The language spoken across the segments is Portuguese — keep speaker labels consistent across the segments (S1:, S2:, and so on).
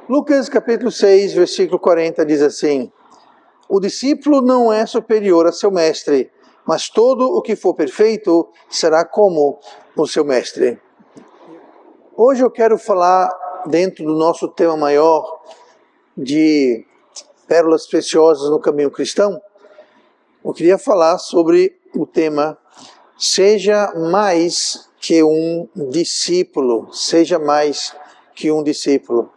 S1: Lucas capítulo 6, versículo 40 diz assim: o discípulo não é superior a seu mestre, mas todo o que for perfeito será como o seu mestre. Hoje eu quero falar, dentro do nosso tema maior de pérolas preciosas no caminho cristão, eu queria falar sobre o tema seja mais que um discípulo, seja mais que um discípulo.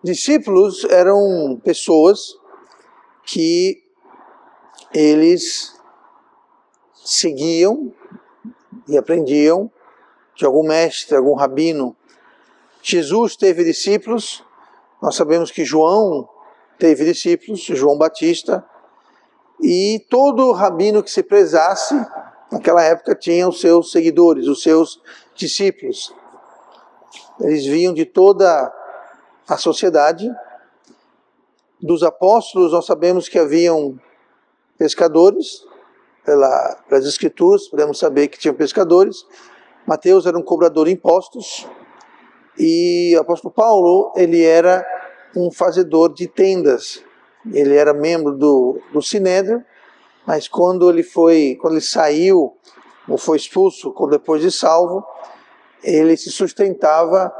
S1: Discípulos eram pessoas que eles seguiam e aprendiam de algum mestre, algum rabino. Jesus teve discípulos, nós sabemos que João teve discípulos, João Batista, e todo rabino que se prezasse, naquela época tinha os seus seguidores, os seus discípulos. Eles vinham de toda a sociedade. Dos apóstolos, nós sabemos que haviam pescadores, pelas escrituras, podemos saber que tinham pescadores. Mateus era um cobrador de impostos, e o apóstolo Paulo, ele era um fazedor de tendas. Ele era membro do Sinédrio, mas quando ele saiu, ou foi expulso, depois de salvo, ele se sustentava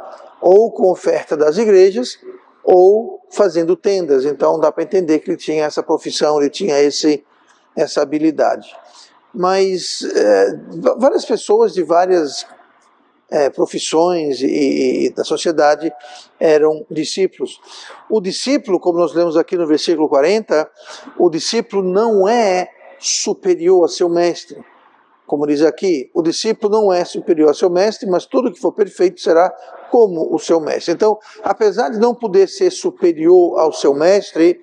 S1: ou com oferta das igrejas, ou fazendo tendas. Então dá para entender que ele tinha essa profissão, ele tinha essa habilidade. Mas várias pessoas de várias profissões e da sociedade eram discípulos. O discípulo, como nós lemos aqui no versículo 40, o discípulo não é superior a seu mestre. Como diz aqui, o discípulo não é superior ao seu mestre, mas tudo que for perfeito será como o seu mestre. Então, apesar de não poder ser superior ao seu mestre,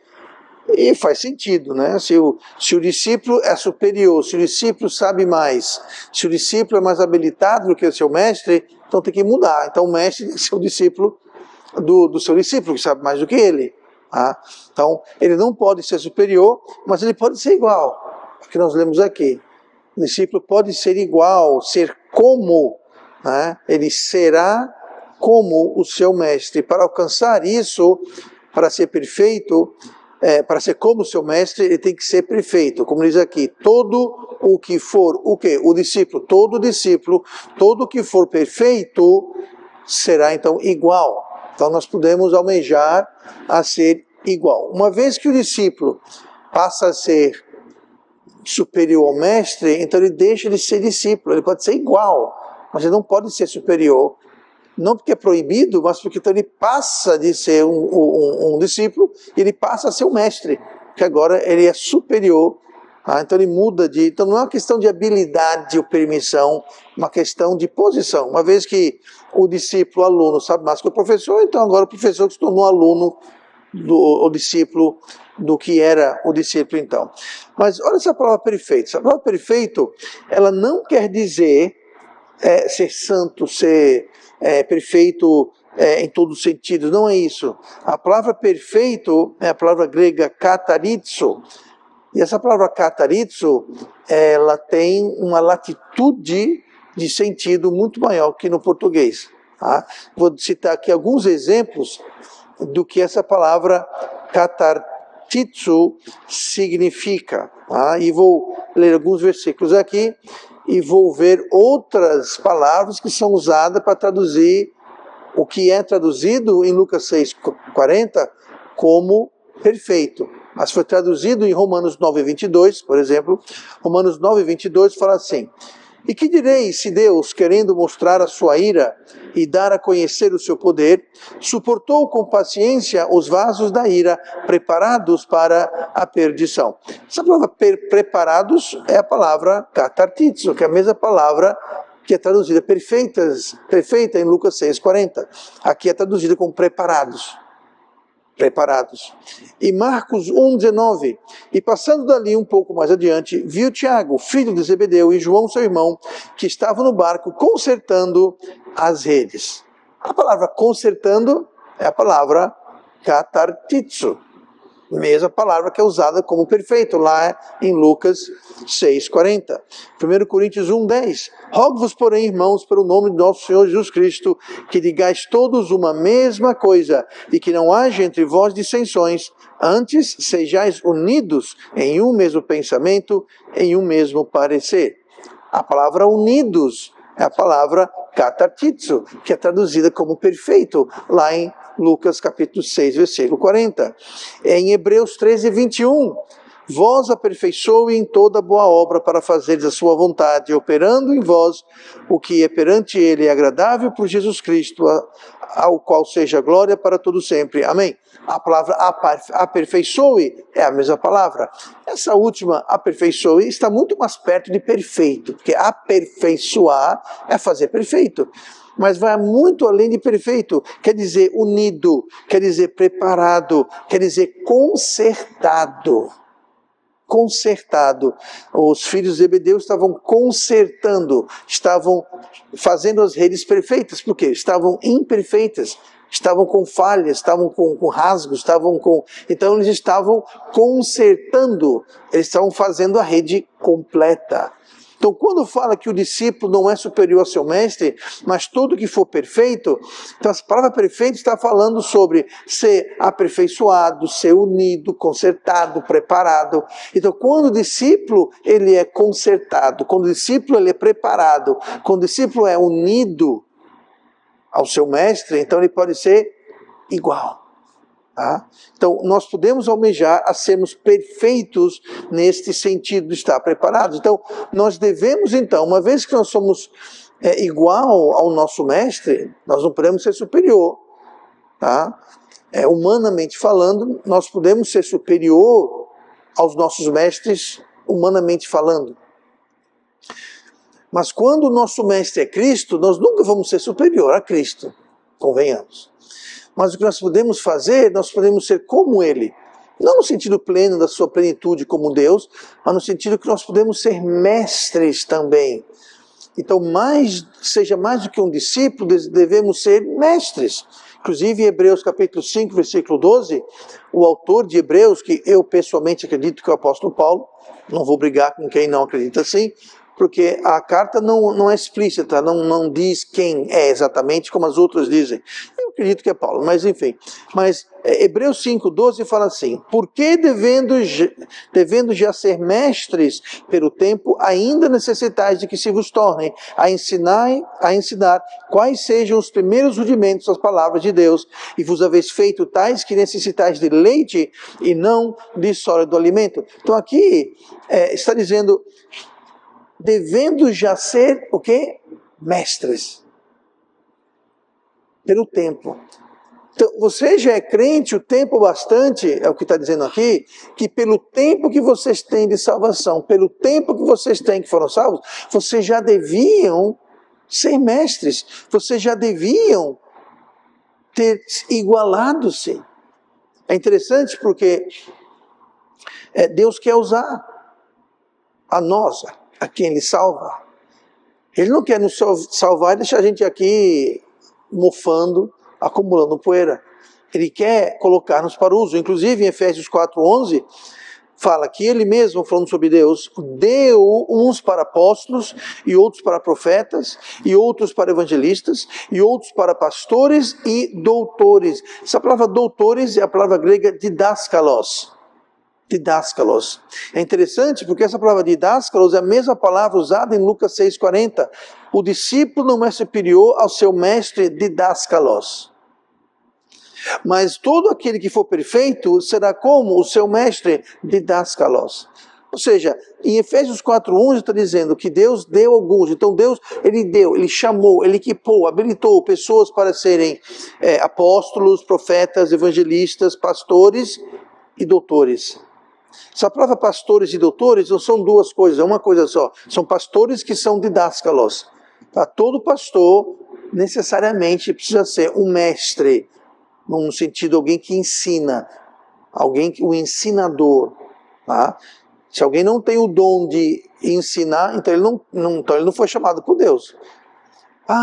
S1: e faz sentido, né? Se o discípulo é superior, se o discípulo sabe mais, se o discípulo é mais habilitado do que o seu mestre, então tem que mudar. Então o mestre tem que ser o discípulo do seu discípulo, que sabe mais do que ele. Tá? Então, ele não pode ser superior, mas ele pode ser igual. O que nós lemos aqui. O discípulo pode ser igual, ser como, né? Ele será como o seu mestre. Para alcançar isso, para ser perfeito, para ser como o seu mestre, ele tem que ser perfeito. Como diz aqui, todo o que for, o quê? O discípulo, todo o que for perfeito, será então igual. Então nós podemos almejar a ser igual. Uma vez que o discípulo passa a ser superior ao mestre, então ele deixa de ser discípulo, ele pode ser igual, mas ele não pode ser superior, não porque é proibido, mas porque então ele passa de ser um discípulo, e ele passa a ser um mestre, que agora ele é superior, então ele muda então não é uma questão de habilidade ou permissão, uma questão de posição. Uma vez que o discípulo, o aluno, sabe mais que o professor, então agora o professor se tornou aluno o discípulo do que era o discípulo então. Mas olha essa palavra perfeito. Essa palavra perfeito, ela não quer dizer ser santo, ser perfeito em todos os sentidos. Não é isso. A palavra perfeito é a palavra grega katarizo. E essa palavra katarizo, ela tem uma latitude de sentido muito maior que no português. Tá? Vou citar aqui alguns exemplos do que essa palavra katartizo significa. Tá? E vou ler alguns versículos aqui e vou ver outras palavras que são usadas para traduzir o que é traduzido em Lucas 6,40 como perfeito. Mas foi traduzido em Romanos 9,22, por exemplo. Romanos 9,22 fala assim: e que direi se Deus, querendo mostrar a sua ira e dar a conhecer o seu poder, suportou com paciência os vasos da ira preparados para a perdição? Essa palavra preparados é a palavra katartizo, que é a mesma palavra que é traduzida perfeita em Lucas 6,40. Aqui é traduzida como preparados. E Marcos 1,19, e passando dali um pouco mais adiante, viu Tiago, filho de Zebedeu, e João, seu irmão, que estavam no barco consertando as redes. A palavra consertando é a palavra katartizo. Mesma palavra que é usada como perfeito lá em Lucas 6,40. 1 Coríntios 1,10. Rogo-vos, porém, irmãos, pelo nome de nosso Senhor Jesus Cristo, que digais todos uma mesma coisa, e que não haja entre vós dissensões, antes sejais unidos em um mesmo pensamento, em um mesmo parecer. A palavra unidos é a palavra katartizo, que é traduzida como perfeito, lá em Lucas capítulo 6, versículo 40. Em Hebreus 13, 21, vós aperfeiçoe em toda boa obra para fazeres a sua vontade, operando em vós o que é perante ele agradável por Jesus Cristo, ao qual seja glória para todo sempre. Amém. A palavra aperfeiçoe é a mesma palavra. Essa última, aperfeiçoe, está muito mais perto de perfeito, porque aperfeiçoar é fazer perfeito. Mas vai muito além de perfeito, quer dizer unido, quer dizer preparado, quer dizer consertado. Consertado. Os filhos de Zebedeu estavam consertando, estavam fazendo as redes perfeitas, porque estavam imperfeitas, estavam com falhas, estavam com rasgos, então eles estavam consertando, eles estavam fazendo a rede completa. Então, quando fala que o discípulo não é superior ao seu mestre, mas tudo que for perfeito, então a palavra perfeito está falando sobre ser aperfeiçoado, ser unido, consertado, preparado. Então, quando o discípulo ele é consertado, quando o discípulo ele é preparado, quando o discípulo é unido ao seu mestre, então ele pode ser igual. Tá? Então, nós podemos almejar a sermos perfeitos neste sentido de estar preparados. Então, nós devemos, então, uma vez que nós somos igual ao nosso mestre, nós não podemos ser superior. Tá? Humanamente falando, nós podemos ser superior aos nossos mestres, humanamente falando. Mas quando o nosso mestre é Cristo, nós nunca vamos ser superior a Cristo, convenhamos. Mas o que nós podemos fazer, nós podemos ser como Ele. Não no sentido pleno da sua plenitude como Deus, mas no sentido que nós podemos ser mestres também. Então, seja mais do que um discípulo, devemos ser mestres. Inclusive, em Hebreus capítulo 5, versículo 12, o autor de Hebreus, que eu pessoalmente acredito que é o apóstolo Paulo, não vou brigar com quem não acredita assim, porque a carta não é explícita, não diz quem é exatamente, como as outras dizem. Eu acredito que é Paulo, mas enfim. Mas Hebreus 5,12 fala assim: porque devendo já ser mestres pelo tempo, ainda necessitais de que se vos tornem a ensinar quais sejam os primeiros rudimentos das palavras de Deus, e vos haveis feito tais que necessitais de leite e não de sólido alimento. Então aqui está dizendo, devendo já ser o quê? Mestres. Pelo tempo. Então, você já é crente o tempo bastante, é o que está dizendo aqui, que pelo tempo que vocês têm de salvação, pelo tempo que vocês têm que foram salvos, vocês já deviam ser mestres, vocês já deviam ter igualado-se. É interessante porque Deus quer usar a nós, a quem Ele salva. Ele não quer nos salvar e deixar a gente aqui mofando, acumulando poeira. Ele quer colocar-nos para uso. Inclusive, em Efésios 4:11, fala que Ele mesmo, falando sobre Deus, deu uns para apóstolos, e outros para profetas, e outros para evangelistas, e outros para pastores e doutores. Essa palavra doutores é a palavra grega didáskalos. Didáskalos. É interessante porque essa palavra didáskalos é a mesma palavra usada em Lucas 6,40. O discípulo não é superior ao seu mestre didáskalos. Mas todo aquele que for perfeito será como o seu mestre didáskalos. Ou seja, em Efésios 4:11 está dizendo que Deus deu alguns. Então Deus, Ele chamou, Ele equipou, habilitou pessoas para serem apóstolos, profetas, evangelistas, pastores e doutores. Essa palavra pastores e doutores não são duas coisas, é uma coisa só. São pastores que são didáskalos. Tá? Todo pastor necessariamente precisa ser um mestre, num sentido alguém que ensina, um ensinador. Tá? Se alguém não tem o dom de ensinar, então ele não foi chamado por Deus.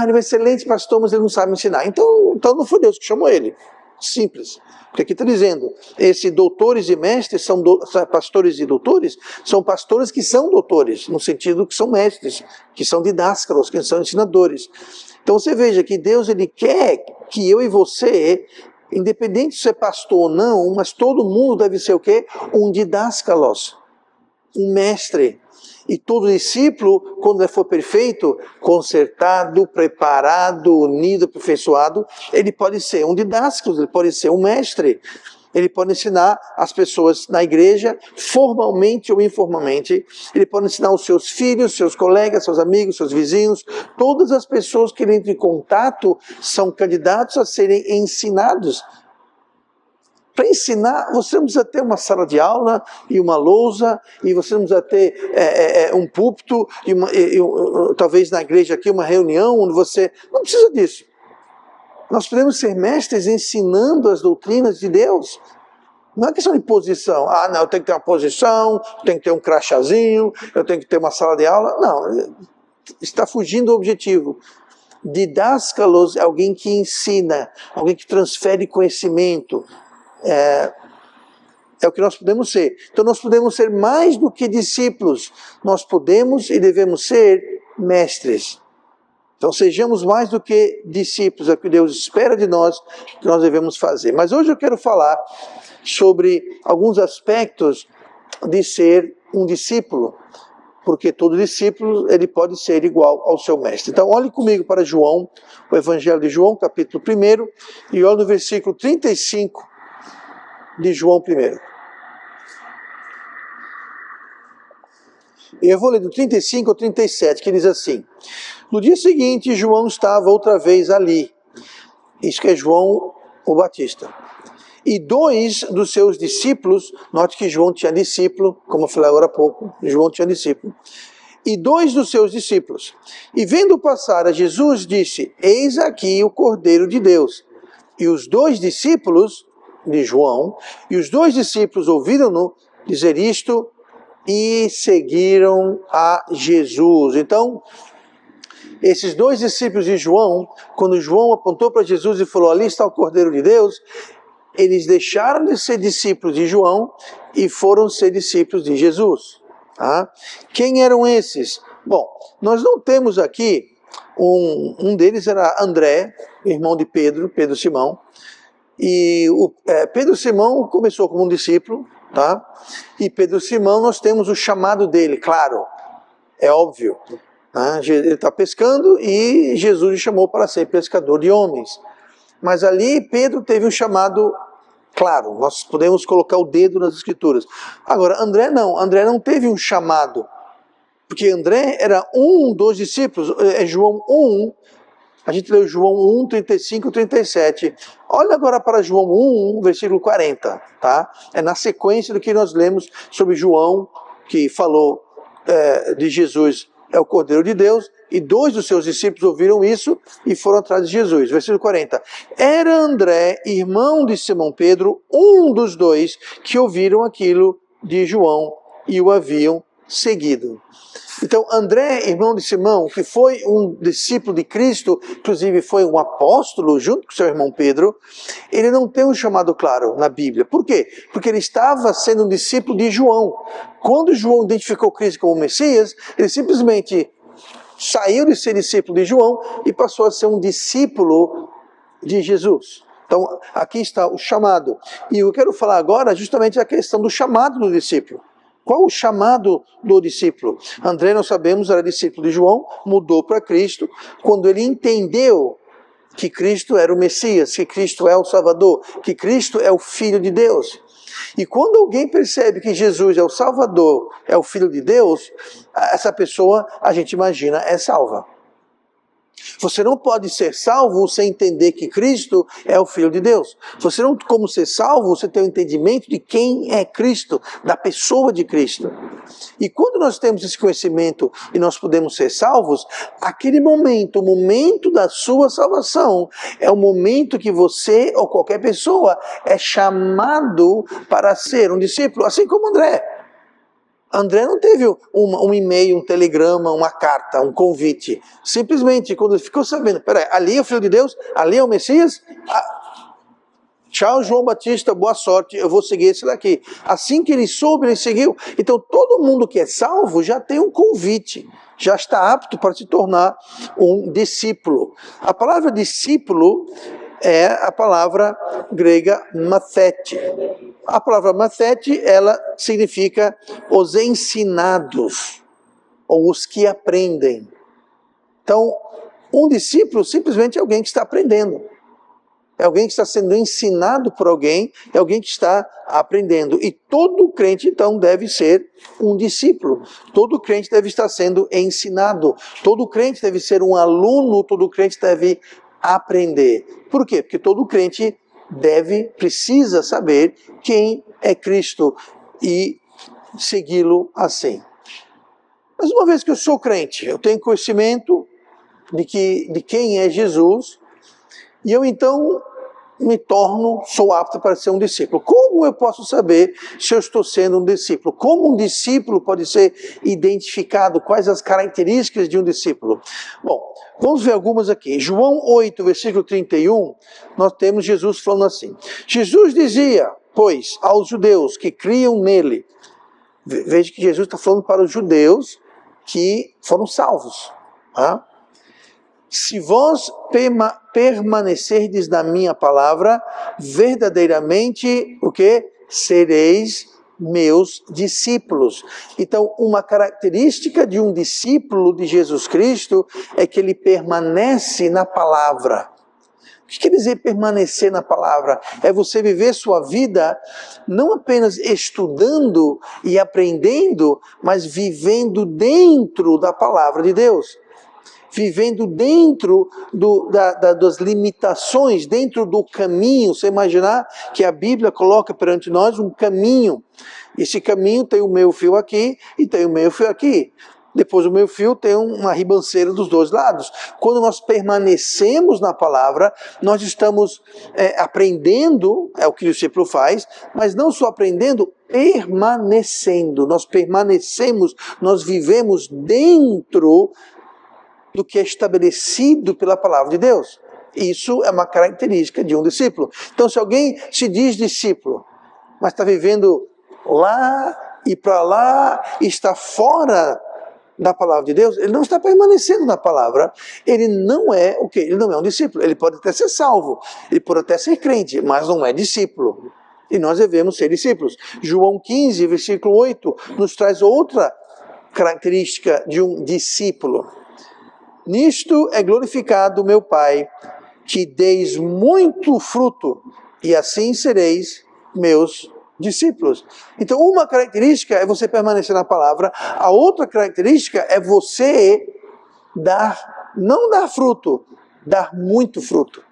S1: Ele vai ser excelente pastor, mas ele não sabe ensinar. Então não foi Deus que chamou ele. Simples. Porque aqui está dizendo, esses doutores e mestres são pastores e doutores, são pastores que são doutores, no sentido que são mestres, que são didáscalos, que são ensinadores. Então você veja que Deus ele quer que eu e você, independente de ser pastor ou não, mas todo mundo deve ser o quê? Um didáscalos, um mestre. E todo discípulo, quando ele for perfeito, consertado, preparado, unido, aperfeiçoado, ele pode ser um didáscalos, ele pode ser um mestre. Ele pode ensinar as pessoas na igreja, formalmente ou informalmente. Ele pode ensinar os seus filhos, seus colegas, seus amigos, seus vizinhos. Todas as pessoas que ele entra em contato são candidatos a serem ensinados. Para ensinar, você não precisa ter uma sala de aula e uma lousa, e você não precisa ter um púlpito, talvez na igreja aqui uma reunião onde você... Não precisa disso. Nós podemos ser mestres ensinando as doutrinas de Deus. Não é questão de posição. Ah, não, eu tenho que ter uma posição, tenho que ter um crachazinho, eu tenho que ter uma sala de aula. Não, está fugindo do objetivo. Didáscalos é alguém que ensina, alguém que transfere conhecimento. É o que nós podemos ser. Então nós podemos ser mais do que discípulos. Nós podemos e devemos ser mestres. Então sejamos mais do que discípulos. É o que Deus espera de nós, que nós devemos fazer. Mas hoje eu quero falar sobre alguns aspectos de ser um discípulo. Porque todo discípulo ele pode ser igual ao seu mestre. Então olhe comigo para João, o Evangelho de João, capítulo 1, e olhe no versículo 35 de João 1. Eu vou ler do 35 ao 37, que diz assim: no dia seguinte, João estava outra vez ali. Isso que é João o Batista. E 2 dos seus discípulos, note que João tinha discípulo, como eu falei agora há pouco, João tinha discípulo. E 2 dos seus discípulos, e vendo passar a Jesus, disse: eis aqui o Cordeiro de Deus. E os 2 discípulos de João, e os 2 discípulos ouviram-no dizer isto e seguiram a Jesus. Então, esses 2 discípulos de João, quando João apontou para Jesus e falou: ali está o Cordeiro de Deus, eles deixaram de ser discípulos de João e foram ser discípulos de Jesus. Tá? Quem eram esses? Bom, nós não temos aqui, um deles era André, irmão de Pedro Simão. E Pedro Simão começou como um discípulo, tá? E Pedro Simão, nós temos o chamado dele, claro, é óbvio. Tá? Ele está pescando e Jesus o chamou para ser pescador de homens. Mas ali Pedro teve um chamado claro, nós podemos colocar o dedo nas escrituras. Agora, André não teve um chamado, porque André era um dos discípulos, João 1, a gente leu João 1, 35 e 37. Olha agora para João 1, versículo 40. Tá? É na sequência do que nós lemos sobre João, que falou de Jesus, é o Cordeiro de Deus, e 2 dos seus discípulos ouviram isso e foram atrás de Jesus. Versículo 40. Era André, irmão de Simão Pedro, um dos 2 que ouviram aquilo de João e o haviam seguido. Então, André, irmão de Simão, que foi um discípulo de Cristo, inclusive foi um apóstolo junto com seu irmão Pedro, ele não tem um chamado claro na Bíblia. Por quê? Porque ele estava sendo um discípulo de João. Quando João identificou Cristo como Messias, ele simplesmente saiu de ser discípulo de João e passou a ser um discípulo de Jesus. Então, aqui está o chamado. E eu quero falar agora justamente a questão do chamado do discípulo. Qual o chamado do discípulo? André, nós sabemos, era discípulo de João, mudou para Cristo, quando ele entendeu que Cristo era o Messias, que Cristo é o Salvador, que Cristo é o Filho de Deus. E quando alguém percebe que Jesus é o Salvador, é o Filho de Deus, essa pessoa, a gente imagina, é salva. Você não pode ser salvo sem entender que Cristo é o Filho de Deus. Você não, como ser salvo, você tem o entendimento de quem é Cristo, da pessoa de Cristo. E quando nós temos esse conhecimento e nós podemos ser salvos, aquele momento, o momento da sua salvação, é o momento que você ou qualquer pessoa é chamado para ser um discípulo, assim como André. André não teve um e-mail, um telegrama, uma carta, um convite. Simplesmente, quando ele ficou sabendo, peraí, ali é o Filho de Deus, ali é o Messias, Tchau, João Batista, boa sorte, eu vou seguir esse daqui. Assim que ele soube, ele seguiu. Então, todo mundo que é salvo já tem um convite, já está apto para se tornar um discípulo. A palavra discípulo é a palavra grega mathete. A palavra mathete, ela significa os ensinados, ou os que aprendem. Então, um discípulo simplesmente é alguém que está aprendendo. É alguém que está sendo ensinado por alguém, é alguém que está aprendendo. E todo crente, então, deve ser um discípulo. Todo crente deve estar sendo ensinado. Todo crente deve ser um aluno, todo crente deve aprender. Por quê? Porque todo crente precisa saber quem é Cristo e segui-lo assim. Mas uma vez que eu sou crente, eu tenho conhecimento de quem é Jesus, e eu então sou apto para ser um discípulo. Como eu posso saber se eu estou sendo um discípulo? Como um discípulo pode ser identificado? Quais as características de um discípulo? Bom, vamos ver algumas aqui. João 8, versículo 31, nós temos Jesus falando assim. Jesus dizia, pois, aos judeus que criam nele, veja que Jesus está falando para os judeus que foram salvos. Tá? Se vós permanecerdes na minha palavra, verdadeiramente, o quê? Sereis meus discípulos. Então, uma característica de um discípulo de Jesus Cristo é que ele permanece na palavra. O que quer dizer permanecer na palavra? É você viver sua vida não apenas estudando e aprendendo, mas vivendo dentro da palavra de Deus. Vivendo dentro das limitações, dentro do caminho. Você imaginar que a Bíblia coloca perante nós um caminho. Esse caminho tem o meio fio aqui e tem o meio fio aqui. Depois o meio fio tem uma ribanceira dos dois lados. Quando nós permanecemos na palavra, nós estamos aprendendo, é o que o discípulo faz, mas não só aprendendo, permanecendo. Nós permanecemos, nós vivemos dentro do que é estabelecido pela palavra de Deus. Isso é uma característica de um discípulo. Então, se alguém se diz discípulo, mas está vivendo lá e para lá, e está fora da palavra de Deus, ele não está permanecendo na palavra, ele não é o quê? Ele não é um discípulo. Ele pode até ser salvo, ele pode até ser crente, mas não é discípulo. E nós devemos ser discípulos. João 15, versículo 8, nos traz outra característica de um discípulo. Nisto é glorificado meu Pai, que deis muito fruto, e assim sereis meus discípulos. Então, uma característica é você permanecer na palavra, a outra característica é você não dar fruto, dar muito fruto.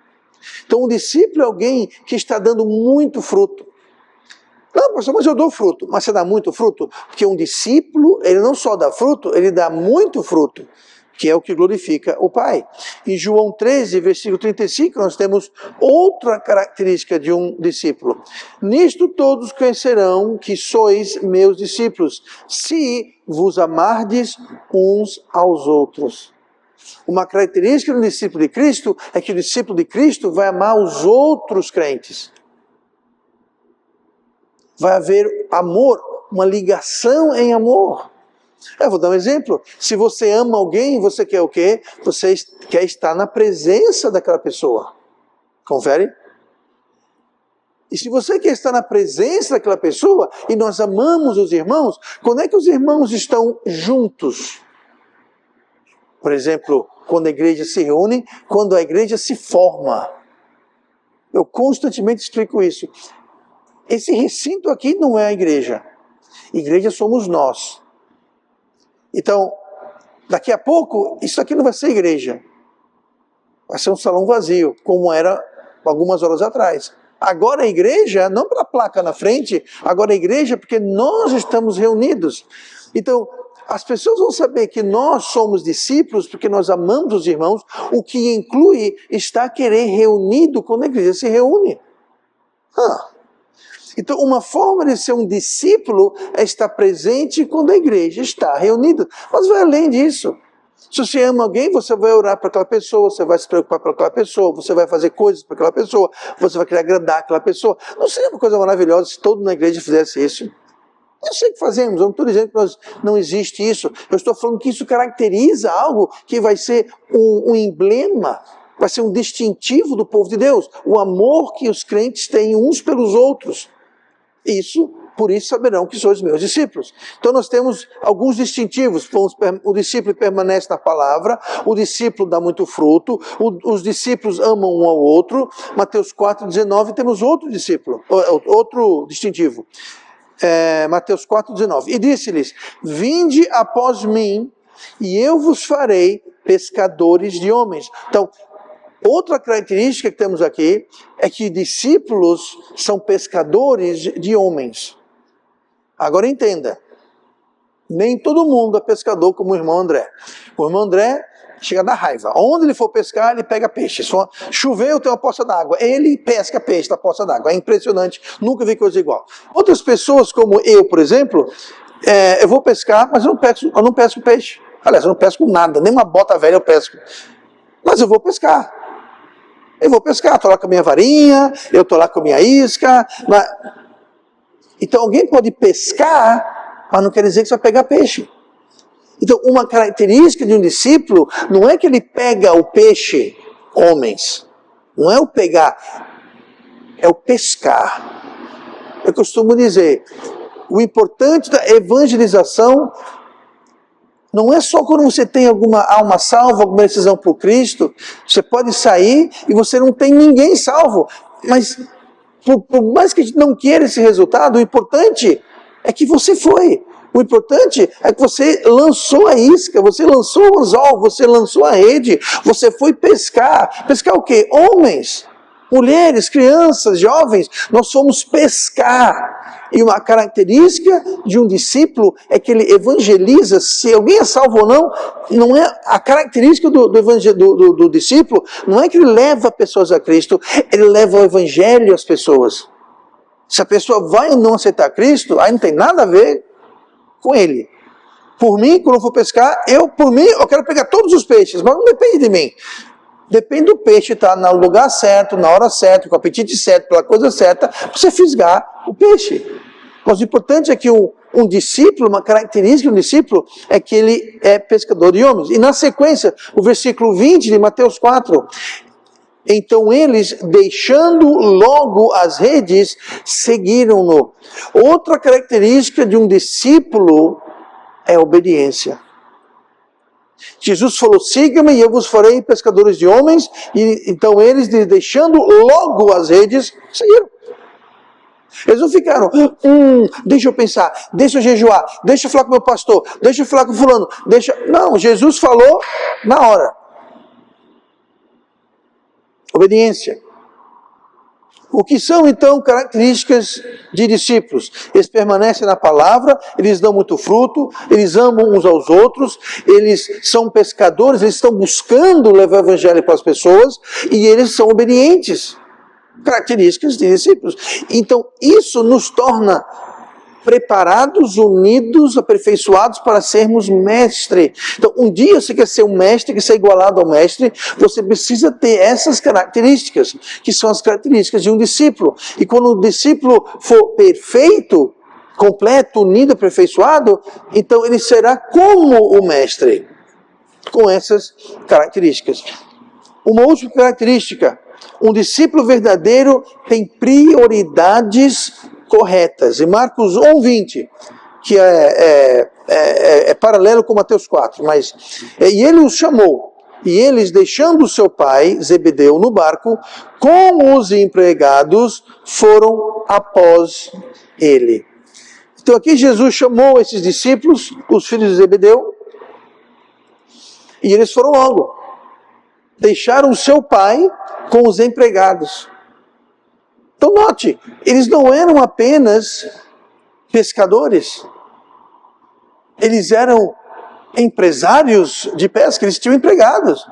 S1: Então, um discípulo é alguém que está dando muito fruto. Não, pastor, mas eu dou fruto. Mas você dá muito fruto? Porque um discípulo, ele não só dá fruto, ele dá muito fruto, que é o que glorifica o Pai. Em João 13, versículo 35, nós temos outra característica de um discípulo. Nisto todos conhecerão que sois meus discípulos, se vos amardes uns aos outros. Uma característica do discípulo de Cristo é que o discípulo de Cristo vai amar os outros crentes. Vai haver amor, uma ligação em amor. Eu vou dar um exemplo. Se você ama alguém, você quer o quê? Você quer estar na presença daquela pessoa. Confere? E se você quer estar na presença daquela pessoa, e nós amamos os irmãos, quando é que os irmãos estão juntos? Por exemplo, quando a igreja se reúne, quando a igreja se forma. Eu constantemente explico isso. Esse recinto aqui não é a igreja. Igreja somos nós. Então, daqui a pouco, isso aqui não vai ser igreja. Vai ser um salão vazio, como era algumas horas atrás. Agora a igreja, não pela placa na frente, agora a igreja porque nós estamos reunidos. Então, as pessoas vão saber que nós somos discípulos porque nós amamos os irmãos, o que inclui estar querer reunido quando a igreja se reúne. Então, uma forma de ser um discípulo é estar presente quando a igreja está reunida. Mas vai além disso. Se você ama alguém, você vai orar para aquela pessoa, você vai se preocupar com aquela pessoa, você vai fazer coisas para aquela pessoa, você vai querer agradar aquela pessoa. Não seria uma coisa maravilhosa se todo mundo na igreja fizesse isso? Eu sei que fazemos, eu não estou dizendo que não existe isso. Eu estou falando que isso caracteriza algo que vai ser um emblema, vai ser um distintivo do povo de Deus. O amor que os crentes têm uns pelos outros. Por isso saberão que sois meus discípulos. Então nós temos alguns distintivos. O discípulo permanece na palavra, o discípulo dá muito fruto, os discípulos amam um ao outro. Mateus 4,19 temos outro discípulo, outro distintivo. Mateus 4,19. E disse-lhes: vinde após mim, e eu vos farei pescadores de homens. Então, outra característica que temos aqui é que discípulos são pescadores de homens. Agora entenda, nem todo mundo é pescador como o irmão André. O irmão André chega a dar raiva. Onde ele for pescar, ele pega peixe. Só choveu, tem uma poça d'água. Ele pesca peixe da poça d'água. É impressionante, nunca vi coisa igual. Outras pessoas, como eu, por exemplo, eu vou pescar, mas eu não pesco peixe. Aliás, eu não pesco nada, nem uma bota velha eu pesco. Mas eu vou pescar. Estou lá com a minha varinha, eu estou lá com a minha isca. Então alguém pode pescar, mas não quer dizer que você vai pegar peixe. Então uma característica de um discípulo não é que ele pega o peixe, homens. Não é o pegar, é o pescar. Eu costumo dizer, o importante da evangelização não é só quando você tem alguma alma salva, alguma decisão por Cristo. Você pode sair e você não tem ninguém salvo. Mas por mais que a gente não queira esse resultado, o importante é que você foi. O importante é que você lançou a isca, você lançou o anzol, você lançou a rede, você foi pescar. Pescar o quê? Homens, mulheres, crianças, jovens. Nós fomos pescar. E uma característica de um discípulo é que ele evangeliza, se alguém é salvo ou não, não é a característica do discípulo, não é que ele leva pessoas a Cristo, ele leva o evangelho às pessoas. Se a pessoa vai ou não aceitar Cristo, aí não tem nada a ver com ele. Por mim, quando eu for pescar, eu quero pegar todos os peixes, mas não depende de mim. Depende do peixe estar no lugar certo, na hora certa, com o apetite certo, pela coisa certa, para você fisgar o peixe. Mas o importante é que um discípulo, uma característica de um discípulo, é que ele é pescador de homens. E na sequência, o versículo 20 de Mateus 4, então eles, deixando logo as redes, seguiram-no. Outra característica de um discípulo é a obediência. Jesus falou, siga-me e eu vos farei pescadores de homens. E então eles, deixando logo as redes, seguiram. Eles não ficaram, deixa eu pensar, deixa eu jejuar, deixa eu falar com o meu pastor, deixa eu falar com fulano, Não, Jesus falou na hora. Obediência. O que são então características de discípulos? Eles permanecem na palavra, eles dão muito fruto, eles amam uns aos outros, eles são pescadores, eles estão buscando levar o evangelho para as pessoas e eles são obedientes. Características de discípulos. Então isso nos torna preparados, unidos, aperfeiçoados para sermos mestre. Então, um dia você quer ser um mestre, quer ser igualado ao mestre, você precisa ter essas características, que são as características de um discípulo. E quando o discípulo for perfeito, completo, unido, aperfeiçoado, então ele será como o mestre, com essas características. Uma última característica, um discípulo verdadeiro tem prioridades corretas. Em Marcos 1:20, que é paralelo com Mateus 4, e ele os chamou, e eles, deixando o seu pai, Zebedeu, no barco, com os empregados, foram após ele. Então aqui Jesus chamou esses discípulos, os filhos de Zebedeu, e eles foram logo. Deixaram o seu pai com os empregados. Então note, eles não eram apenas pescadores, eles eram empresários de pesca, eles tinham empregados.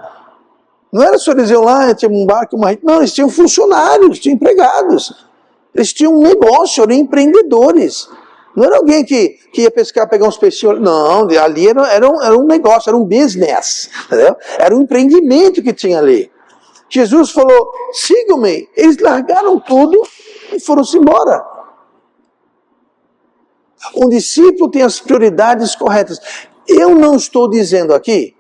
S1: Não era só eles iam lá, tinha um barco, uma rede, não, eles tinham funcionários, tinham empregados. Eles tinham um negócio, eram empreendedores. Não era alguém que ia pescar, pegar uns peixinhos. Não, ali era um negócio, era um business. Entendeu? Era um empreendimento que tinha ali. Jesus falou, sigam-me. Eles largaram tudo e foram-se embora. Um discípulo tem as prioridades corretas. Eu não estou dizendo aqui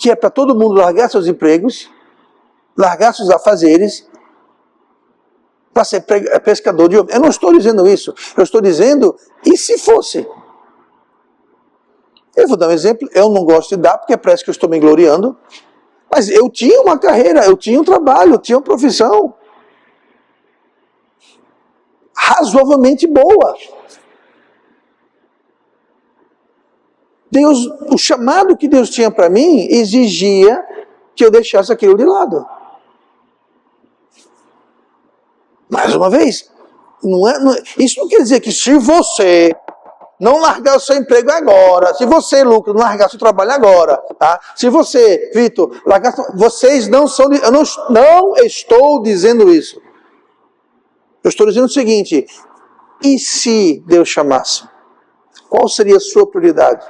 S1: que é para todo mundo largar seus empregos, largar seus afazeres, para ser pescador de homens. Eu não estou dizendo isso. Eu estou dizendo, e se fosse? Eu vou dar um exemplo. Eu não gosto de dar, porque parece que eu estou me gloriando. Mas eu tinha uma carreira, eu tinha um trabalho, eu tinha uma profissão razoavelmente boa. Deus, o chamado que Deus tinha para mim exigia que eu deixasse aquilo de lado. Mais uma vez, isso não quer dizer que se você não largar o seu emprego agora, se você, Lucas, não largar seu trabalho agora, tá? Se você, Vitor, largar, vocês não são, eu não estou dizendo isso. Eu estou dizendo o seguinte, e se Deus chamasse? Qual seria a sua prioridade?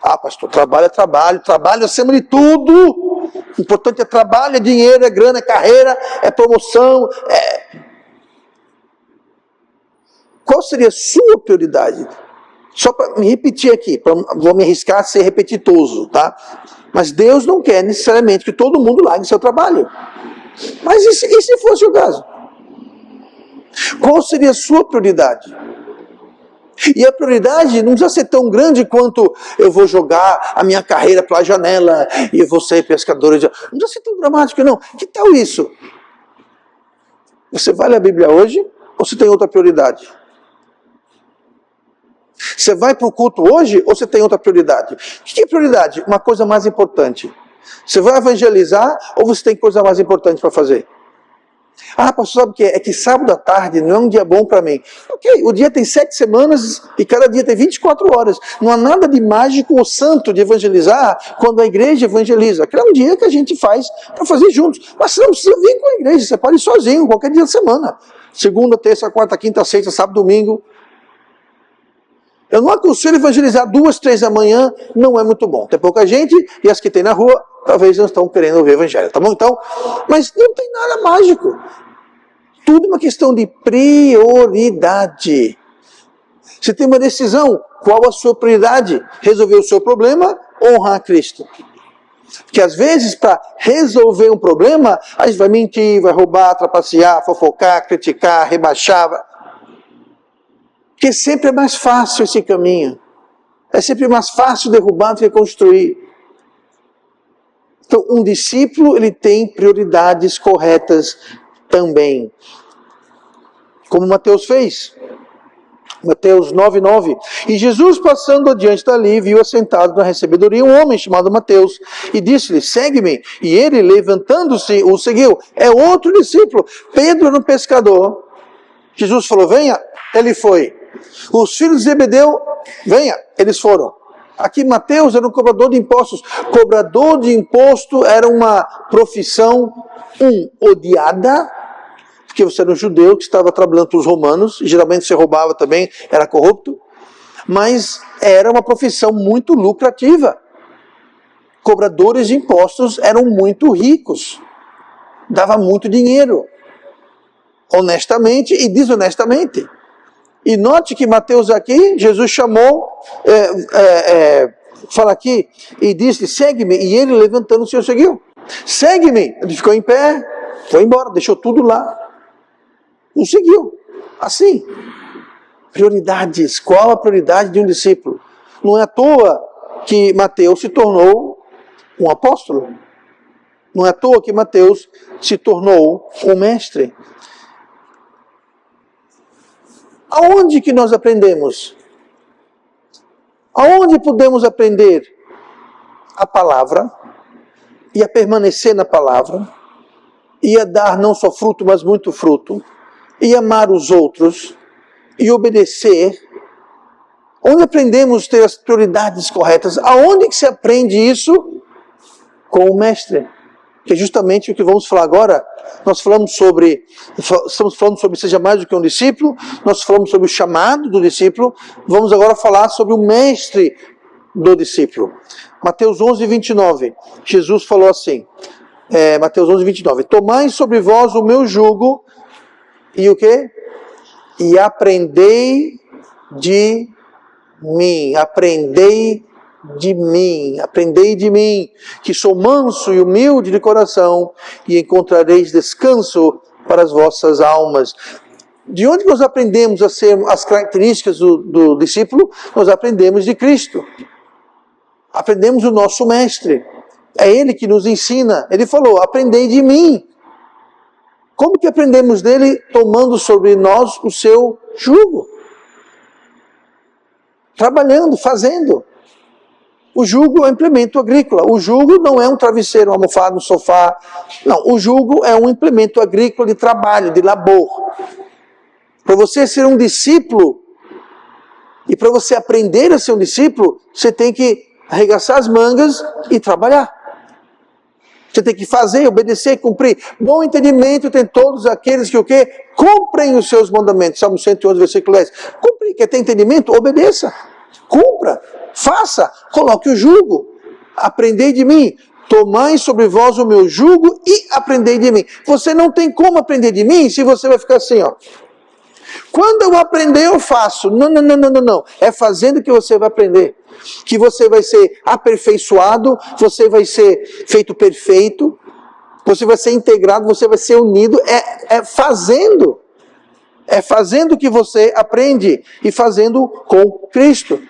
S1: Ah, pastor, trabalho é trabalho, trabalho acima de tudo. O importante é trabalho, é dinheiro, é grana, é carreira, é promoção, Qual seria a sua prioridade? Só para me repetir aqui, vou me arriscar a ser repetitoso, tá? Mas Deus não quer necessariamente que todo mundo largue seu trabalho. Mas e se fosse o caso? Qual seria a sua prioridade? E a prioridade não precisa ser tão grande quanto eu vou jogar a minha carreira pela janela e eu vou ser pescador. Não precisa ser tão dramático, não. Que tal isso? Você vai ler a Bíblia hoje ou você tem outra prioridade? Você vai para o culto hoje ou você tem outra prioridade? Que é prioridade? Uma coisa mais importante. Você vai evangelizar ou você tem coisa mais importante para fazer? Ah, pastor, sabe o que é? É que sábado à tarde não é um dia bom para mim. Ok, o dia tem 7 semanas e cada dia tem 24 horas. Não há nada de mágico ou santo de evangelizar quando a igreja evangeliza. Aquele é um dia que a gente faz para fazer juntos. Mas você não precisa vir com a igreja, você pode ir sozinho, qualquer dia da semana. Segunda, terça, quarta, quinta, sexta, sábado, domingo. Eu não aconselho evangelizar 2, 3 da manhã, não é muito bom. Tem pouca gente e as que tem na rua, talvez não estão querendo ouvir o evangelho, tá bom? Então, mas não tem nada mágico. Tudo é uma questão de prioridade. Você tem uma decisão, qual a sua prioridade? Resolver o seu problema ou honrar a Cristo? Porque às vezes, para resolver um problema, a gente vai mentir, vai roubar, trapacear, fofocar, criticar, rebaixar. Porque sempre é mais fácil esse caminho. É sempre mais fácil derrubar do que construir. Então, um discípulo, ele tem prioridades corretas também. Como Mateus fez. Mateus 9:9. E Jesus, passando adiante dali, viu assentado na recebedoria um homem chamado Mateus. E disse-lhe, segue-me. E ele, levantando-se, o seguiu. É outro discípulo. Pedro era um pescador. Jesus falou, venha. Ele foi. Os filhos de Zebedeu, venha, eles foram. Aqui Mateus era um cobrador de impostos. Cobrador de imposto era uma profissão, odiada, porque você era um judeu que estava trabalhando para os romanos, e geralmente você roubava também, era corrupto, mas era uma profissão muito lucrativa. Cobradores de impostos eram muito ricos, dava muito dinheiro, honestamente e desonestamente. E note que Mateus aqui, Jesus chamou, fala aqui, e disse, segue-me, e ele levantando-se o seguiu. Segue-me, ele ficou em pé, foi embora, deixou tudo lá, o seguiu, assim. Prioridades, qual a prioridade de um discípulo? Não é à toa que Mateus se tornou um apóstolo, não é à toa que Mateus se tornou um mestre. Aonde que nós aprendemos? Aonde podemos aprender a palavra e a permanecer na palavra e a dar não só fruto, mas muito fruto e amar os outros e obedecer? Onde aprendemos a ter as prioridades corretas? Aonde que se aprende isso? Com o mestre, que é justamente o que vamos falar agora, nós estamos falando sobre seja mais do que um discípulo, nós falamos sobre o chamado do discípulo, vamos agora falar sobre o mestre do discípulo. Mateus 11, 29, Jesus falou assim, Mateus 11, 29, tomai sobre vós o meu jugo, e o quê? E aprendei de mim, aprendei de mim, que sou manso e humilde de coração, e encontrareis descanso para as vossas almas. De onde nós aprendemos a ser as características do discípulo? Nós aprendemos de Cristo. Aprendemos o nosso mestre. É Ele que nos ensina. Ele falou, aprendei de mim. Como que aprendemos dele? Tomando sobre nós o seu jugo. Trabalhando, fazendo. O jugo é um implemento agrícola. O jugo não é um travesseiro, uma almofada, um sofá. Não, o jugo é um implemento agrícola de trabalho, de labor. Para você ser um discípulo, e para você aprender a ser um discípulo, você tem que arregaçar as mangas e trabalhar. Você tem que fazer, obedecer, cumprir. Bom entendimento tem todos aqueles que o quê? Cumprem os seus mandamentos. Salmo 111, versículo 10. Cumprir, quer ter entendimento? Obedeça. Cumpra. Faça. Coloque o jugo. Aprendei de mim. Tomai sobre vós o meu jugo e aprendei de mim. Você não tem como aprender de mim se você vai ficar assim, ó. Quando eu aprender, eu faço. Não. É fazendo que você vai aprender. Que você vai ser aperfeiçoado, você vai ser feito perfeito, você vai ser integrado, você vai ser unido. É fazendo. É fazendo que você aprende e fazendo com Cristo.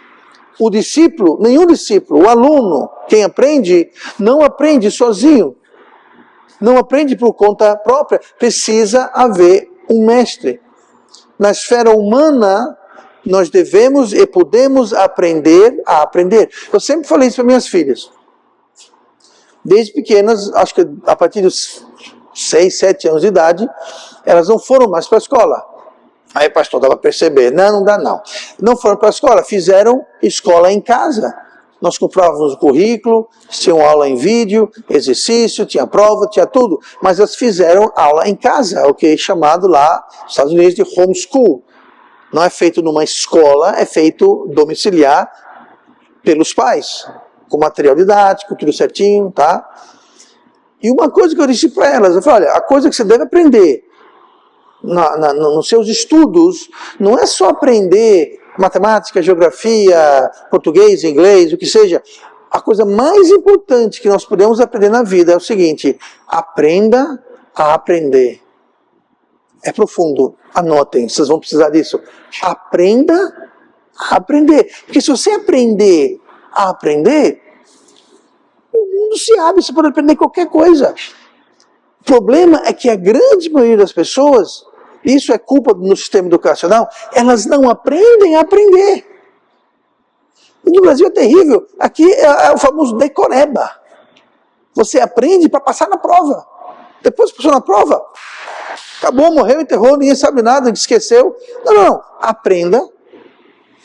S1: O discípulo, nenhum discípulo, o aluno, quem aprende, não aprende sozinho. Não aprende por conta própria. Precisa haver um mestre. Na esfera humana, nós devemos e podemos aprender a aprender. Eu sempre falei isso para minhas filhas. Desde pequenas, acho que a partir dos 6, 7 anos de idade, elas não foram mais para a escola. Aí, pastor, dá para perceber. Não dá não. Não foram para a escola, fizeram escola em casa. Nós comprávamos o currículo, tinham aula em vídeo, exercício, tinha prova, tinha tudo. Mas elas fizeram aula em casa, o que é chamado lá nos Estados Unidos de homeschool. Não é feito numa escola, é feito domiciliar pelos pais, com material didático, tudo certinho, tá? E uma coisa que eu disse para elas, eu falei, olha, a coisa que você deve aprender nos seus estudos, não é só aprender matemática, geografia, português, inglês, o que seja. A coisa mais importante que nós podemos aprender na vida é o seguinte, aprenda a aprender. É profundo, anotem, vocês vão precisar disso. Aprenda a aprender. Porque se você aprender a aprender, o mundo se abre, você pode aprender qualquer coisa. O problema é que a grande maioria das pessoas, isso é culpa no sistema educacional, elas não aprendem a aprender. E no Brasil é terrível. Aqui é o famoso decoreba. Você aprende para passar na prova. Depois que passou na prova, acabou, morreu, enterrou, ninguém sabe nada, esqueceu. Não. Aprenda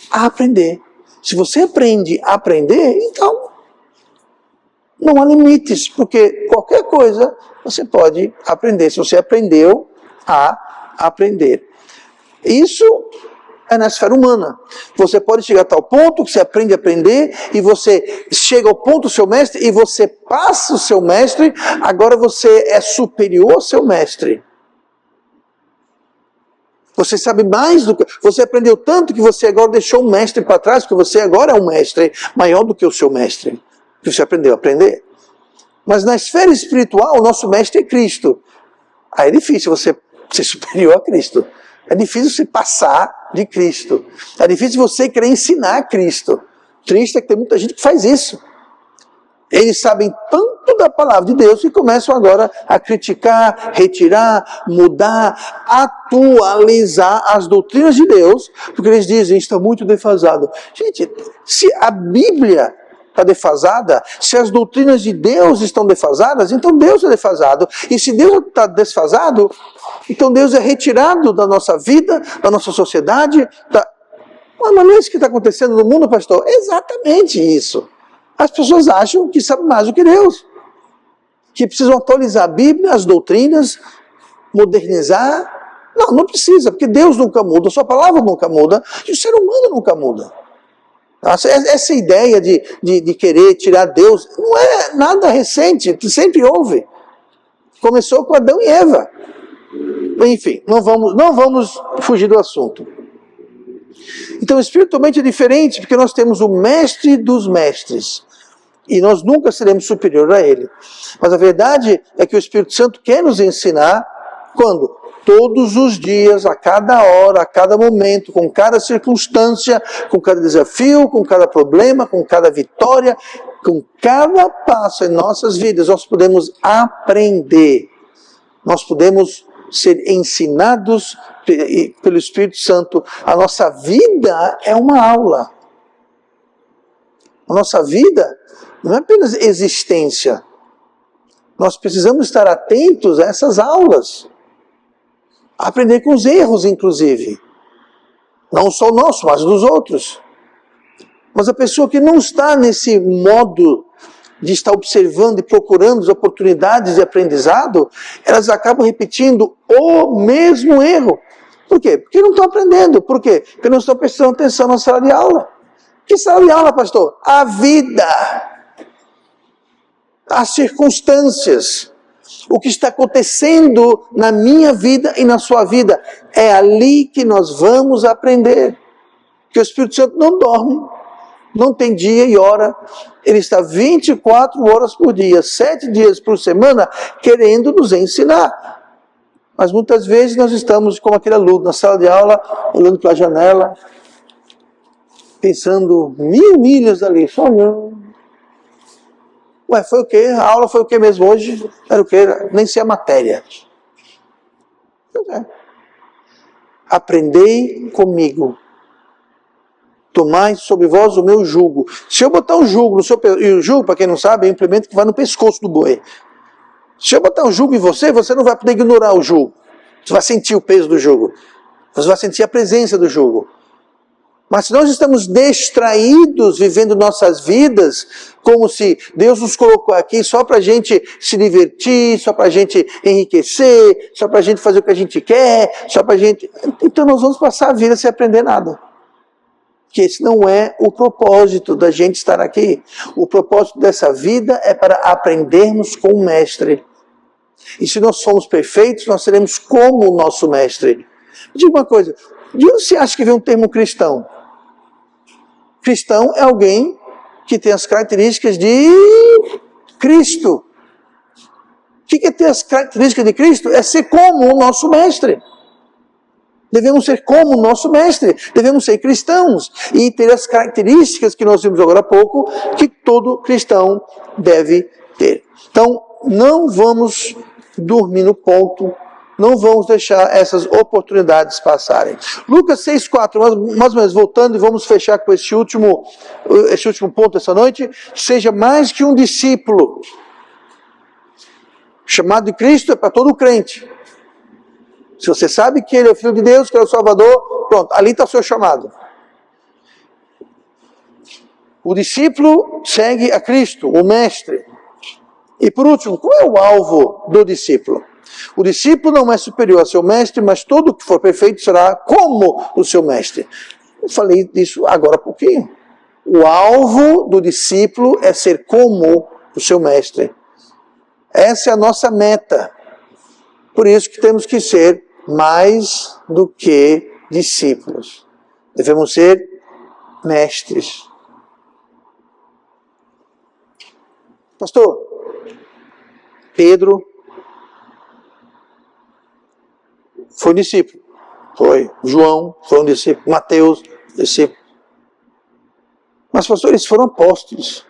S1: a aprender. Se você aprende a aprender, então não há limites, porque qualquer coisa você pode aprender. Se você aprendeu a aprender. Isso é na esfera humana. Você pode chegar a tal ponto que você aprende a aprender e você chega ao ponto do seu mestre e você passa o seu mestre, agora você é superior ao seu mestre. Você sabe mais do que... Você aprendeu tanto que você agora deixou o mestre para trás, porque você agora é um mestre maior do que o seu mestre. Que você aprendeu a aprender. Mas na esfera espiritual, o nosso mestre é Cristo. Aí é difícil você ser superior a Cristo. É difícil você passar de Cristo. É difícil você querer ensinar Cristo. Triste é que tem muita gente que faz isso. Eles sabem tanto da palavra de Deus que começam agora a criticar, retirar, mudar, atualizar as doutrinas de Deus, porque eles dizem, está muito defasado. Gente, se a Bíblia está defasada, se as doutrinas de Deus estão defasadas, então Deus é defasado. E se Deus está desfasado, então Deus é retirado da nossa vida, da nossa sociedade. Mas não é isso que está acontecendo no mundo, pastor? É exatamente isso. As pessoas acham que sabem mais do que Deus. Que precisam atualizar a Bíblia, as doutrinas, modernizar? Não, não precisa, porque Deus nunca muda, a sua palavra nunca muda, e o ser humano nunca muda. Essa ideia de querer tirar Deus não é nada recente, sempre houve. Começou com Adão e Eva. Enfim, não vamos fugir do assunto. Então, espiritualmente é diferente, porque nós temos o mestre dos mestres. E nós nunca seremos superior a ele. Mas a verdade é que o Espírito Santo quer nos ensinar quando? Todos os dias, a cada hora, a cada momento, com cada circunstância, com cada desafio, com cada problema, com cada vitória, com cada passo em nossas vidas, nós podemos aprender. Nós podemos ser ensinados pelo Espírito Santo. A nossa vida é uma aula. A nossa vida não é apenas existência. Nós precisamos estar atentos a essas aulas. Aprender com os erros, inclusive. Não só o nosso, mas dos outros. Mas a pessoa que não está nesse modo de estar observando e procurando as oportunidades de aprendizado, elas acabam repetindo o mesmo erro. Por quê? Porque não estão aprendendo. Por quê? Porque não estão prestando atenção na sala de aula. Que sala de aula, pastor? A vida. As circunstâncias. O que está acontecendo na minha vida e na sua vida. É ali que nós vamos aprender. Porque o Espírito Santo não dorme. Não tem dia e hora. Ele está 24 horas por dia, 7 dias por semana, querendo nos ensinar. Mas muitas vezes nós estamos como aquele aluno na sala de aula, olhando para a janela, pensando 1000 milhas dali, sonhando. Ué, foi o quê? A aula foi o quê mesmo hoje? Era o quê? Nem sei a matéria. Pois é. Aprendei comigo. Tomai sobre vós o meu jugo. Se eu botar um jugo no seu... E o jugo, para quem não sabe, é um implemento que vai no pescoço do boi. Se eu botar um jugo em você, você não vai poder ignorar o jugo. Você vai sentir o peso do jugo. Você vai sentir a presença do jugo. Mas se nós estamos distraídos, vivendo nossas vidas, como se Deus nos colocou aqui só para a gente se divertir, só para a gente enriquecer, só para a gente fazer o que a gente quer, só para a gente... Então nós vamos passar a vida sem aprender nada. Que esse não é o propósito da gente estar aqui. O propósito dessa vida é para aprendermos com o Mestre. E se nós somos perfeitos, nós seremos como o nosso Mestre. Diga uma coisa, de onde você acha que vem o termo cristão? Cristão é alguém que tem as características de Cristo. O que é ter as características de Cristo? É ser como o nosso Mestre. Devemos ser como o nosso Mestre, devemos ser cristãos e ter as características que nós vimos agora há pouco, que todo cristão deve ter. Então, não vamos dormir no ponto, não vamos deixar essas oportunidades passarem. Lucas 6,4, mais ou menos voltando e vamos fechar com esse último ponto essa noite. Seja mais que um discípulo. O chamado de Cristo é para todo crente. Se você sabe que Ele é o Filho de Deus, que é o Salvador, pronto, ali está o seu chamado. O discípulo segue a Cristo, o Mestre. E por último, qual é o alvo do discípulo? O discípulo não é superior ao seu Mestre, mas todo que for perfeito será como o seu Mestre. Eu falei disso agora há pouquinho. O alvo do discípulo é ser como o seu Mestre. Essa é a nossa meta. Por isso que temos que ser mais do que discípulos. Devemos ser mestres. Pastor, Pedro foi discípulo. Foi. João foi um discípulo. Mateus, discípulo. Mas, pastor, eles foram apóstolos.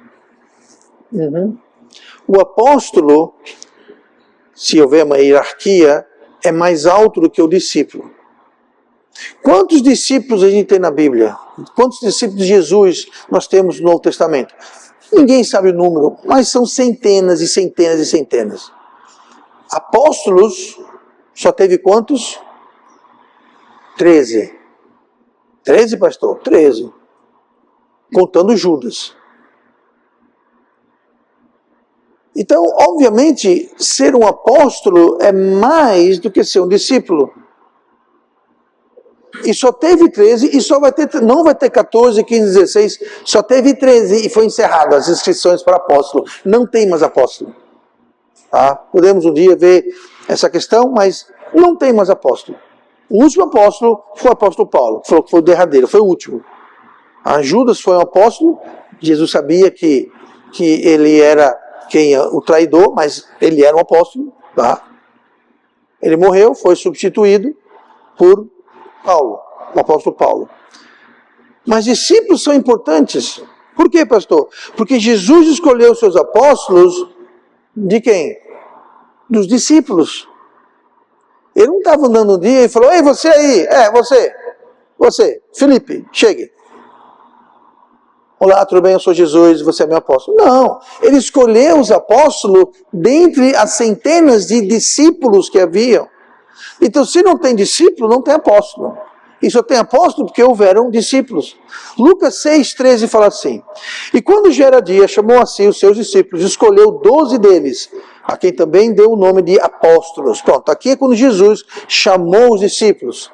S1: O apóstolo, se houver uma hierarquia, é mais alto do que o discípulo. Quantos discípulos a gente tem na Bíblia? Quantos discípulos de Jesus nós temos no Novo Testamento? Ninguém sabe o número, mas são centenas e centenas e centenas. Apóstolos, só teve quantos? 13. 13, pastor? 13. Contando Judas. Então, obviamente, ser um apóstolo é mais do que ser um discípulo. E só teve 13, e só vai ter, não vai ter 14, 15, 16, só teve 13 e foi encerrado as inscrições para apóstolo. Não tem mais apóstolo. Tá? Podemos um dia ver essa questão, mas não tem mais apóstolo. O último apóstolo foi o apóstolo Paulo, que falou que foi o derradeiro, foi o último. Judas foi um apóstolo, Jesus sabia que ele era o traidor, mas ele era um apóstolo. Tá? Ele morreu, foi substituído por Paulo, o apóstolo Paulo. Mas discípulos são importantes. Por quê, pastor? Porque Jesus escolheu seus apóstolos de quem? Dos discípulos. Ele não estava andando um dia e falou: ei, você aí, você, Felipe, chegue. Olá, tudo bem? Eu sou Jesus, você é meu apóstolo. Não, ele escolheu os apóstolos dentre as centenas de discípulos que haviam. Então, se não tem discípulo, não tem apóstolo. E só tem apóstolo porque houveram discípulos. Lucas 6,13 fala assim: e quando já era dia, chamou a si os seus discípulos, escolheu 12 deles, a quem também deu o nome de apóstolos. Pronto, aqui é quando Jesus chamou os discípulos.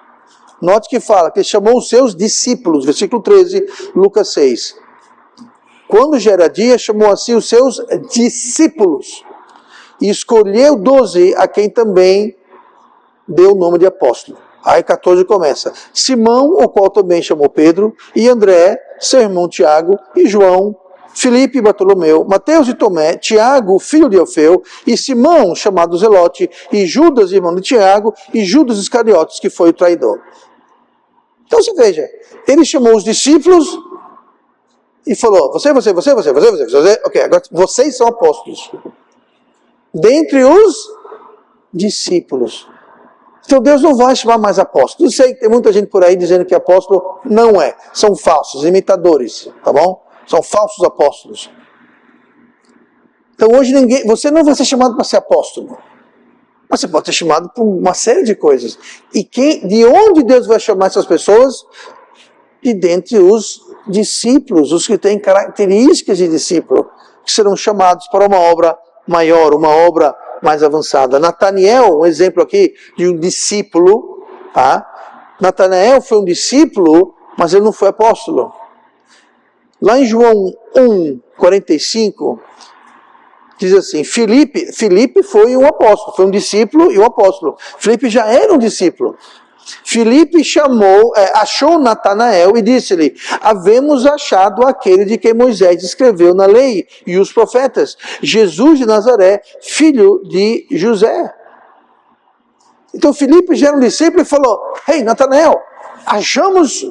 S1: Note que fala que ele chamou os seus discípulos, versículo 13, Lucas 6. Quando já era dia, chamou a si os seus discípulos, e escolheu 12, a quem também deu o nome de apóstolo. Aí 14 começa: Simão, o qual também chamou Pedro, e André, seu irmão Tiago, e João, Filipe e Bartolomeu, Mateus e Tomé, Tiago, filho de Alfeu, e Simão, chamado Zelote, e Judas, irmão de Tiago, e Judas Iscariotes, que foi o traidor. Então você veja, ele chamou os discípulos e falou: você, ok, agora vocês são apóstolos. Dentre os discípulos. Então Deus não vai chamar mais apóstolos. Eu sei que tem muita gente por aí dizendo que apóstolo não é. São falsos, imitadores, tá bom? São falsos apóstolos. Então hoje você não vai ser chamado para ser apóstolo. Mas você pode ser chamado por uma série de coisas. E de onde Deus vai chamar essas pessoas? De dentre os discípulos, os que têm características de discípulo, que serão chamados para uma obra maior, uma obra mais avançada. Natanael, um exemplo aqui de um discípulo, tá? Natanael foi um discípulo, mas ele não foi apóstolo. Lá em João 1:45, diz assim: Filipe foi um apóstolo, foi um discípulo e um apóstolo. Filipe já era um discípulo. Filipe achou Natanael e disse-lhe: havemos achado aquele de quem Moisés escreveu na lei e os profetas, Jesus de Nazaré, filho de José. Então Filipe já era um discípulo e falou: hey, Natanael, achamos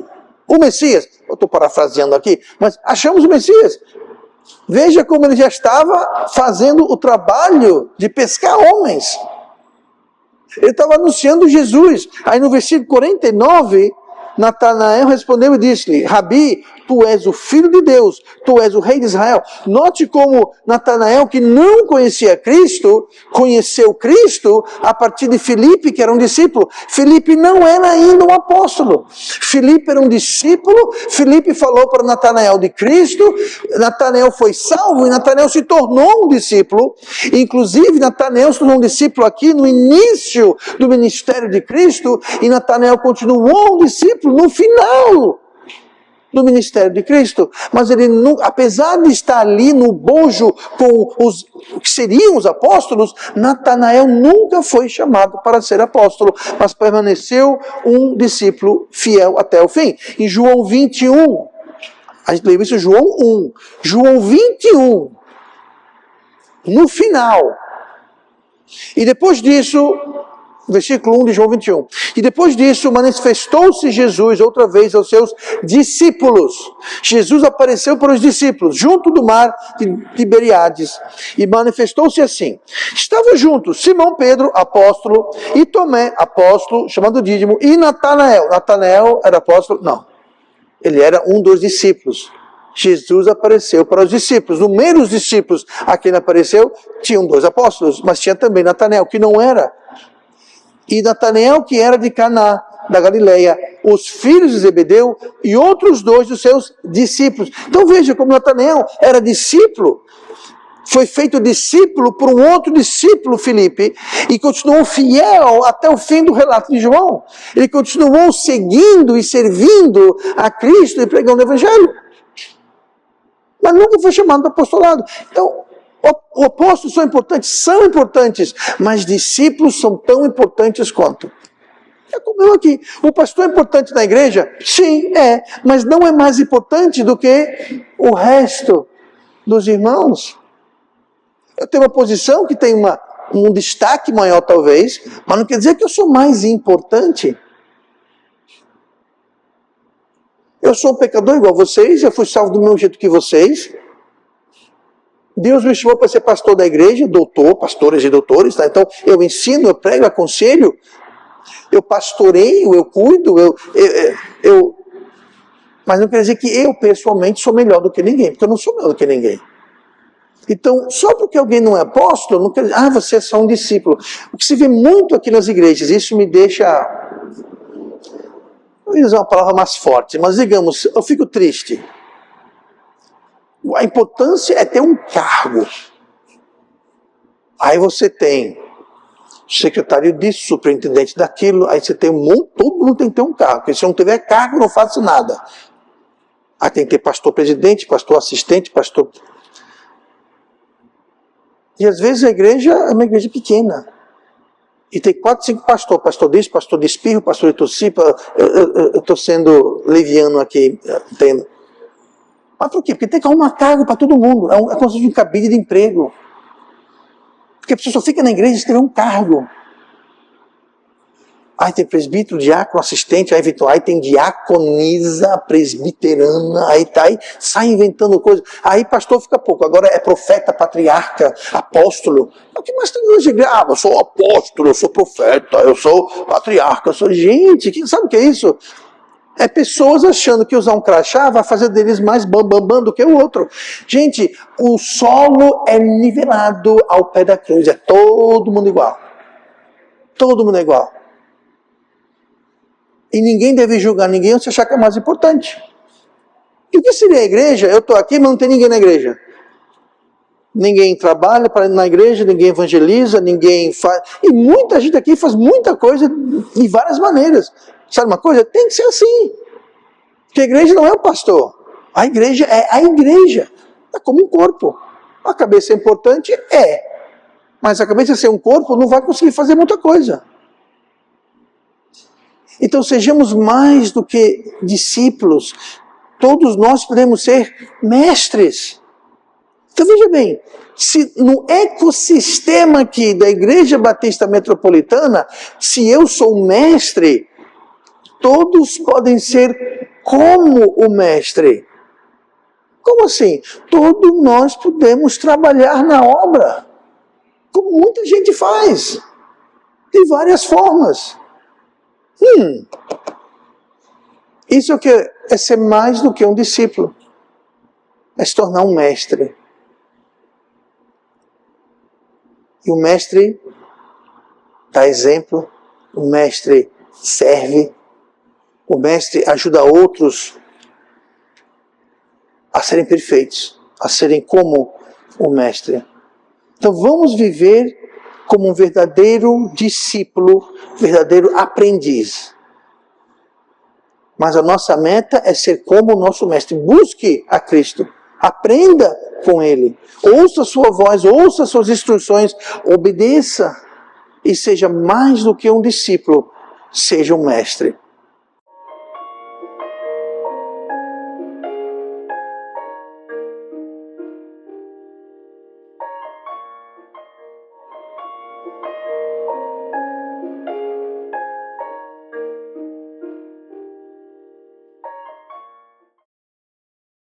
S1: o Messias. Eu estou parafraseando aqui, mas achamos o Messias. Veja como ele já estava fazendo o trabalho de pescar homens. Ele estava anunciando Jesus. Aí no versículo 49, Natanael respondeu e disse-lhe: Rabi, tu és o Filho de Deus, tu és o Rei de Israel. Note como Natanael, que não conhecia Cristo, conheceu Cristo a partir de Filipe, que era um discípulo. Filipe não era ainda um apóstolo. Filipe era um discípulo. Filipe falou para Natanael de Cristo. Natanael foi salvo e Natanael se tornou um discípulo. Inclusive, Natanael se tornou um discípulo aqui no início do ministério de Cristo, e Natanael continuou um discípulo no final do ministério de Cristo. Mas ele, apesar de estar ali no bojo com os que seriam os apóstolos, Natanael nunca foi chamado para ser apóstolo, mas permaneceu um discípulo fiel até o fim. Em João 21, a gente leu isso em João 1, João 21, no final, e depois disso, versículo 1 de João 21. E depois disso, manifestou-se Jesus outra vez aos seus discípulos. Jesus apareceu para os discípulos, junto do mar de Tiberíades, e manifestou-se assim. Estavam juntos Simão Pedro, apóstolo, e Tomé, apóstolo, chamado Dídimo, e Natanael. Natanael era apóstolo? Não. Ele era um dos discípulos. Jesus apareceu para os discípulos. No meio dos discípulos a quem ele apareceu, tinham 2 apóstolos, mas tinha também Natanael, que não era. E Natanael, que era de Caná, da Galileia, os filhos de Zebedeu e outros 2 dos seus discípulos. Então veja como Natanael era discípulo foi feito discípulo por um outro discípulo, Filipe, e continuou fiel até o fim do relato de João. Ele continuou seguindo e servindo a Cristo e pregando o Evangelho. Mas nunca foi chamado para apostolado. Então, os apóstolos são importantes, mas discípulos são tão importantes quanto. É como eu aqui. O pastor é importante na igreja? Sim, mas não é mais importante do que o resto dos irmãos. Eu tenho uma posição que tem um destaque maior talvez, mas não quer dizer que eu sou mais importante. Eu sou um pecador igual a vocês, eu fui salvo do mesmo jeito que vocês. Deus me chamou para ser pastor da igreja, doutor, pastores e doutores, tá? Então eu ensino, eu prego, eu aconselho, eu pastoreio, eu cuido, mas não quer dizer que eu pessoalmente sou melhor do que ninguém, porque eu não sou melhor do que ninguém. Então, só porque alguém não é apóstolo, não quer dizer, você é só um discípulo. O que se vê muito aqui nas igrejas, isso me deixa, vou usar uma palavra mais forte, mas digamos, eu fico triste. A importância é ter um cargo. Aí você tem secretário disso, superintendente daquilo, aí você tem todo mundo tem que ter um cargo, porque se não tiver cargo, não faço nada. Aí tem que ter pastor presidente, pastor assistente, pastor... E às vezes a igreja é uma igreja pequena. E tem 4, 5 pastores. Pastor disso, pastor de espirro, pastor de tossipa. Eu estou sendo leviano aqui. Mas por quê? Porque tem que arrumar cargo para todo mundo. É como se fosse um cabide de emprego. Porque a pessoa só fica na igreja se tiver um cargo. Aí tem presbítero, diácono, assistente, aí tem diaconisa, presbiterana, aí sai inventando coisas. Aí pastor fica pouco, agora é profeta, patriarca, apóstolo. O que mais tem hoje? Eu sou apóstolo, eu sou profeta, eu sou patriarca, eu sou... Gente, quem sabe o que é isso? É pessoas achando que usar um crachá vai fazer deles mais bambambam do que o outro. Gente, o solo é nivelado ao pé da cruz, é todo mundo igual. Todo mundo é igual. E ninguém deve julgar ninguém ou se achar que é mais importante. E o que seria a igreja? Eu estou aqui, mas não tem ninguém na igreja. Ninguém trabalha na igreja, ninguém evangeliza, ninguém faz... E muita gente aqui faz muita coisa de várias maneiras. Sabe uma coisa? Tem que ser assim. Porque a igreja não é o pastor. A igreja é a igreja. É como um corpo. A cabeça é importante? Mas a cabeça sem um corpo não vai conseguir fazer muita coisa. Então sejamos mais do que discípulos. Todos nós podemos ser mestres. Então veja bem, se no ecossistema aqui da Igreja Batista Metropolitana, se eu sou um mestre, todos podem ser como o mestre. Como assim? Todos nós podemos trabalhar na obra, como muita gente faz, de várias formas. Isso é ser mais do que um discípulo. É se tornar um mestre. E o mestre dá exemplo, o mestre serve, o mestre ajuda outros a serem perfeitos, a serem como o mestre. Então vamos viver como um verdadeiro discípulo, verdadeiro aprendiz. Mas a nossa meta é ser como o nosso mestre. Busque a Cristo. Aprenda com Ele. Ouça a sua voz, ouça as suas instruções, obedeça. E seja mais do que um discípulo, seja um mestre.